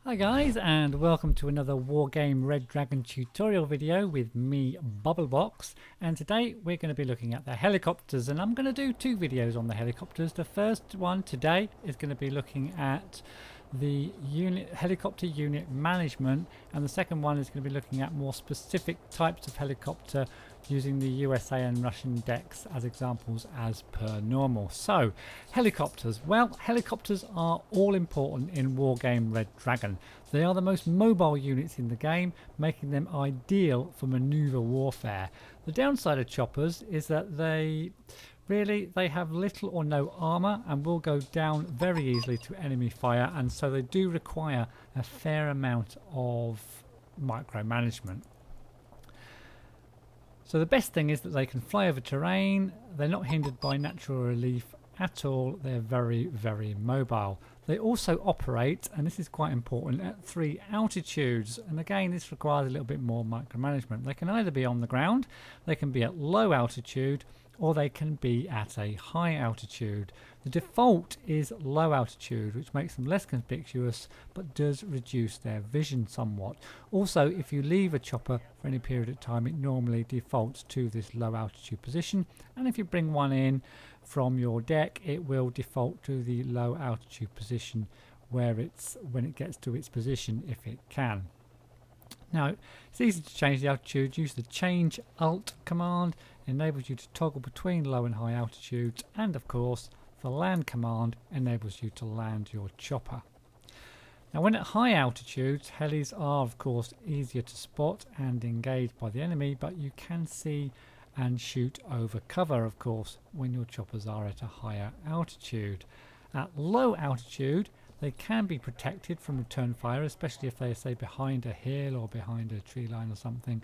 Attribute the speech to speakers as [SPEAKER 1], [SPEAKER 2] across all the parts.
[SPEAKER 1] Hi guys, and welcome to another Wargame Red Dragon tutorial video with me, Bubblebox. And today we're going to be looking at the helicopters, and I'm going to do two videos on the helicopters. The first one today is going to be looking at the helicopter unit management, and the second one is going to be looking at more specific types of helicopter using the USA and Russian decks as examples as per normal. So, helicopters. Well, helicopters are all important in Wargame Red Dragon. They are the most mobile units in the game, making them ideal for maneuver warfare. The downside of choppers is that they have little or no armor and will go down very easily to enemy fire, and so they do require a fair amount of micromanagement. So the best thing is that they can fly over terrain, they're not hindered by natural relief at all, they're very, very mobile. They also operate, and this is quite important, at 3 altitudes, and again this requires a little bit more micromanagement. They can either be on the ground, they can be at low altitude, or they can be at a high altitude. The default is low altitude, which makes them less conspicuous but does reduce their vision somewhat. Also, if you leave a chopper for any period of time, it normally defaults to this low altitude position, and if you bring one in from your deck, it will default to the low altitude position when it gets to its position, if it can. Now, it's easy to change the altitude. Use the change alt command. It enables you to toggle between low and high altitudes, and of course the land command enables you to land your chopper. Now, when at high altitudes, helis are of course easier to spot and engage by the enemy, but you can see and shoot over cover, of course, when your choppers are at a higher altitude. At low altitude, they can be protected from return fire, especially if they are, say, behind a hill or behind a tree line or something,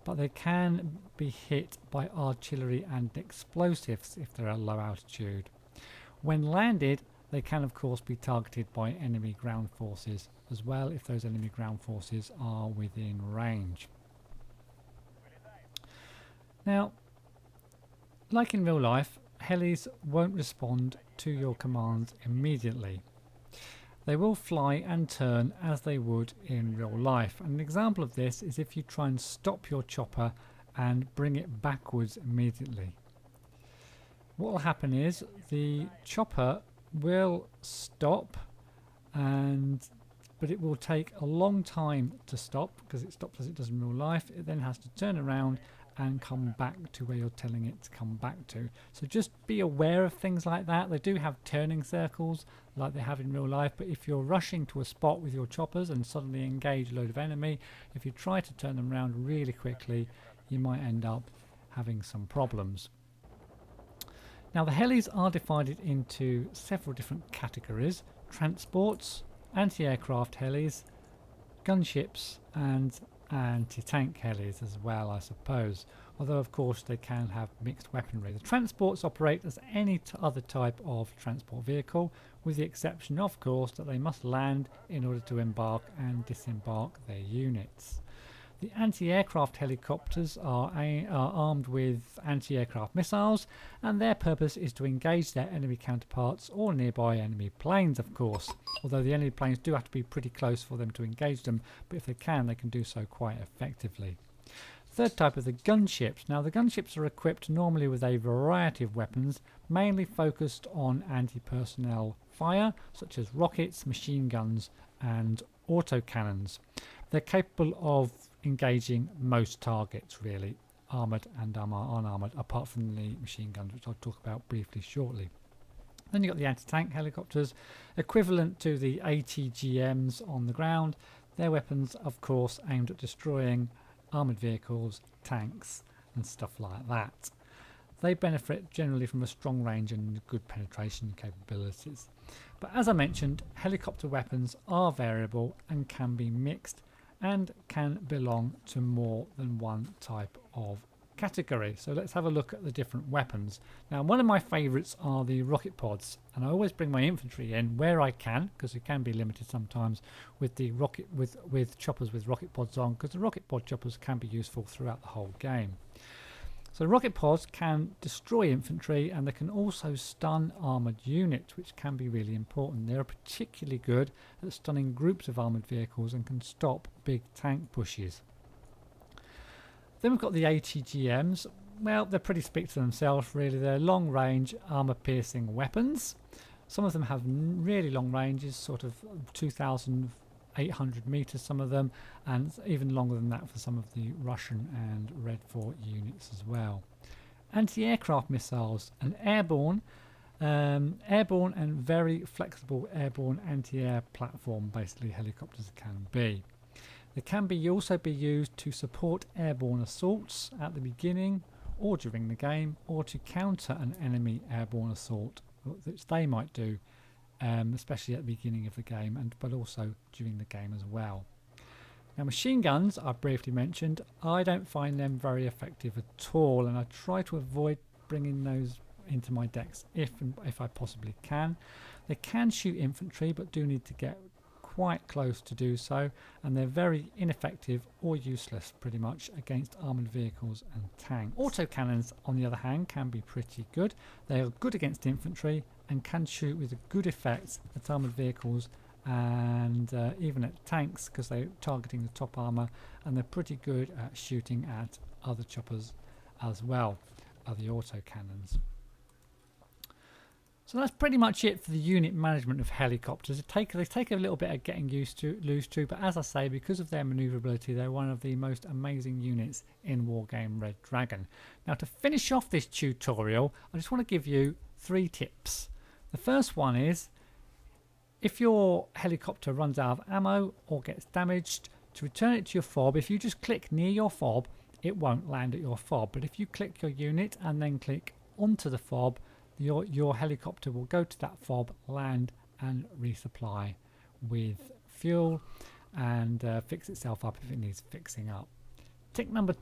[SPEAKER 1] but they can be hit by artillery and explosives if they're at low altitude. When landed, they can of course be targeted by enemy ground forces as well, if those enemy ground forces are within range. Now, like in real life, helis won't respond to your commands immediately. They will fly and turn as they would in real life. And an example of this is if you try and stop your chopper and bring it backwards immediately. What will happen is the chopper will stop, but it will take a long time to stop, because it stops as it does in real life. It then has to turn around and come back to where you're telling it to come back to. So just be aware of things like that. They do have turning circles like they have in real life, but if you're rushing to a spot with your choppers and suddenly engage a load of enemy, if you try to turn them around really quickly, you might end up having some problems. Now, the helis are divided into several different categories: transports, anti-aircraft helis, gunships, and anti-tank helis as well, I suppose, although of course they can have mixed weaponry. The transports operate as any other type of transport vehicle, with the exception of course that they must land in order to embark and disembark their units. The anti-aircraft helicopters are armed with anti-aircraft missiles, and their purpose is to engage their enemy counterparts or nearby enemy planes, of course, although the enemy planes do have to be pretty close for them to engage them, but if they can do so quite effectively. Third type are the gunships. Now, the gunships are equipped normally with a variety of weapons, mainly focused on anti-personnel fire, such as rockets, machine guns and autocannons. They're capable of engaging most targets, really, armoured and unarmoured, apart from the machine guns, which I'll talk about briefly shortly. Then you've got the anti-tank helicopters, equivalent to the ATGMs on the ground. Their weapons, of course, aimed at destroying armoured vehicles, tanks and stuff like that. They benefit generally from a strong range and good penetration capabilities. But as I mentioned, helicopter weapons are variable and can be mixed, and can belong to more than one type of category. So let's have a look at the different weapons. Now, one of my favourites are the rocket pods, and I always bring my infantry in where I can, because it can be limited sometimes with the choppers with rocket pods on, because the rocket pod choppers can be useful throughout the whole game. So rocket pods can destroy infantry, and they can also stun armoured units, which can be really important. They're particularly good at stunning groups of armoured vehicles and can stop big tank pushes. Then we've got the ATGMs. Well, they pretty speak to themselves really. They're long range armour piercing weapons. Some of them have really long ranges, sort of 2,800 metres some of them, and even longer than that for some of the Russian and Red Fort units as well. Anti-aircraft missiles, an airborne and very flexible airborne anti-air platform, basically helicopters can be. They can also be used to support airborne assaults at the beginning or during the game, or to counter an enemy airborne assault, which they might do, especially at the beginning of the game, but also during the game as well. Now, machine guns I briefly mentioned. I don't find them very effective at all, and I try to avoid bringing those into my decks if I possibly can. They can shoot infantry, but do need to get quite close to do so, and they're very ineffective or useless pretty much against armoured vehicles and tanks. Autocannons, on the other hand, can be pretty good. They are good against infantry and can shoot with a good effect at armoured vehicles and even at tanks, because they're targeting the top armour, and they're pretty good at shooting at other choppers as well, other autocannons. So that's pretty much it for the unit management of helicopters. They take a little bit of getting used to, but as I say, because of their manoeuvrability, they're one of the most amazing units in Wargame Red Dragon. Now, to finish off this tutorial, I just want to give you 3 tips. The first one is, if your helicopter runs out of ammo or gets damaged, to return it to your fob, if you just click near your fob, it won't land at your fob. But if you click your unit and then click onto the fob, your helicopter will go to that fob, land and resupply with fuel and fix itself up if it needs fixing up. Tip number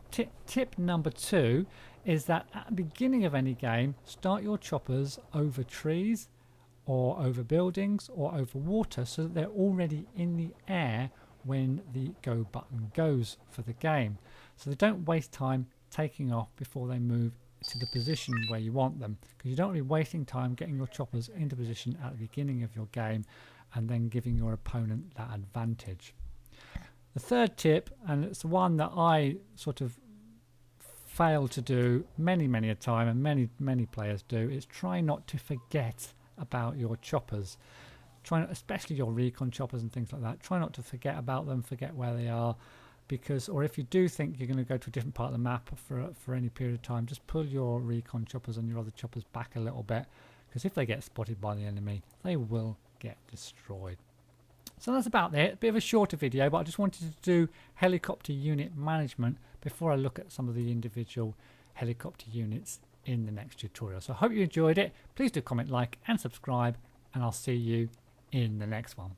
[SPEAKER 1] 2 is that at the beginning of any game, start your choppers over trees or over buildings or over water, so that they're already in the air when the go button goes for the game, so they don't waste time taking off before they move to the position where you want them, because you don't want to be wasting time getting your choppers into position at the beginning of your game and then giving your opponent that advantage. The third tip, and it's the one that I sort of fail to do many a time, and many players do, is try not to forget about your choppers. Especially your recon choppers and things like that, try not to forget about them, forget where they are, because, or if you do think you're going to go to a different part of the map for any period of time, just pull your recon choppers and your other choppers back a little bit, because if they get spotted by the enemy, they will get destroyed. So that's about it. A bit of a shorter video, but I just wanted to do helicopter unit management before I look at some of the individual helicopter units in the next tutorial. So I hope you enjoyed it. Please do comment, like and subscribe, and I'll see you in the next one.